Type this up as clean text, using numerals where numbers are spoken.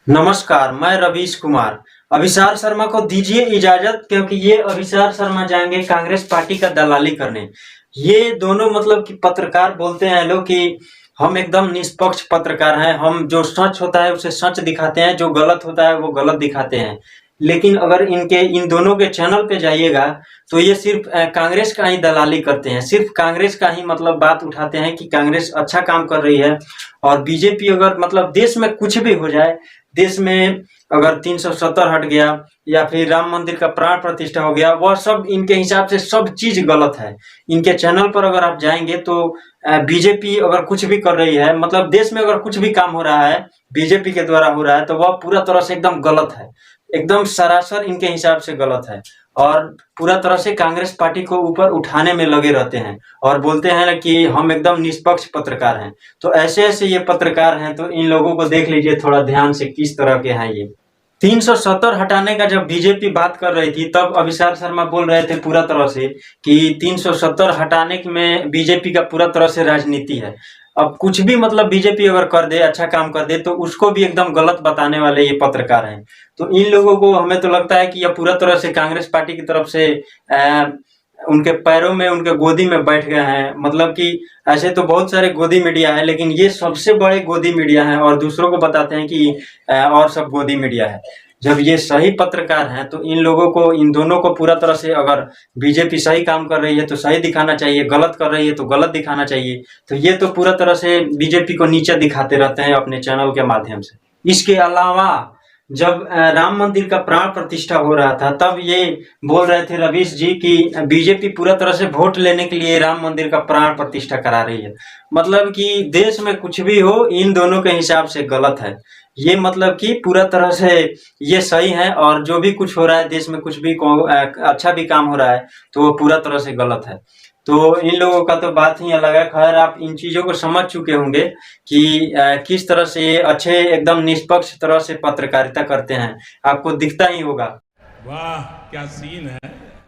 नमस्कार, मैं रवीश कुमार। अभिसार शर्मा को दीजिए इजाजत, क्योंकि ये अभिसार शर्मा जाएंगे कांग्रेस पार्टी का दलाली करने। ये दोनों मतलब कि पत्रकार बोलते हैं लोग कि हम एकदम निष्पक्ष पत्रकार हैं, हम जो सच होता है उसे सच दिखाते हैं, जो गलत होता है वो गलत दिखाते हैं। लेकिन अगर इन दोनों के चैनल पे जाइएगा तो ये सिर्फ कांग्रेस का ही दलाली करते हैं, सिर्फ कांग्रेस का ही मतलब बात उठाते हैं कि कांग्रेस अच्छा काम कर रही है। और बीजेपी अगर मतलब देश में कुछ भी हो जाए, देश में अगर 370 हट गया या फिर राम मंदिर का प्राण प्रतिष्ठा हो गया, वह सब इनके हिसाब से सब चीज गलत है। इनके चैनल पर अगर आप जाएंगे तो बीजेपी अगर कुछ भी कर रही है, मतलब देश में अगर कुछ भी काम हो रहा है बीजेपी के द्वारा हो रहा है, तो वह पूरा तरह से एकदम गलत है, एकदम सरासर इनके हिसाब से गलत है। और पूरा तरह से कांग्रेस पार्टी को ऊपर उठाने में लगे रहते हैं और बोलते हैं कि हम एकदम निष्पक्ष पत्रकार हैं। तो ऐसे ऐसे ये पत्रकार हैं, तो इन लोगों को देख लीजिए थोड़ा ध्यान से किस तरह के हैं ये। 370 हटाने का जब बीजेपी बात कर रही थी तब अभिसार शर्मा बोल रहे थे पूरा तरह से कि 370 हटाने में बीजेपी का पूरा तरह से राजनीति है। अब कुछ भी मतलब बीजेपी अगर कर दे, अच्छा काम कर दे, तो उसको भी एकदम गलत बताने वाले ये पत्रकार हैं। तो इन लोगों को हमें तो लगता है कि यह पूरा तरह से कांग्रेस पार्टी की तरफ से उनके पैरों में, उनके गोदी में बैठ गए हैं। मतलब कि ऐसे तो बहुत सारे गोदी मीडिया है, लेकिन ये सबसे बड़े गोदी मीडिया है और दूसरों को बताते हैं कि और सब गोदी मीडिया है। जब ये सही पत्रकार हैं तो इन लोगों को, इन दोनों को पूरा तरह से, अगर बीजेपी सही काम कर रही है तो सही दिखाना चाहिए, गलत कर रही है तो गलत दिखाना चाहिए। तो ये तो पूरा तरह से बीजेपी को नीचे दिखाते रहते हैं अपने चैनल के माध्यम से। इसके अलावा जब राम मंदिर का प्राण प्रतिष्ठा हो रहा था तब ये बोल रहे थे रवीश जी कि बीजेपी पूरा तरह से वोट लेने के लिए राम मंदिर का प्राण प्रतिष्ठा करा रही है। मतलब कि देश में कुछ भी हो, इन दोनों के हिसाब से गलत है ये। मतलब कि पूरा तरह से ये सही है, और जो भी कुछ हो रहा है देश में, कुछ भी अच्छा भी काम हो रहा है तो वो पूरा तरह से गलत है। तो इन लोगों का तो बात ही अलग है। खैर, आप इन चीजों को समझ चुके होंगे कि किस तरह से ये अच्छे एकदम निष्पक्ष तरह से पत्रकारिता करते हैं, आपको दिखता ही होगा। वाह क्या सीन है।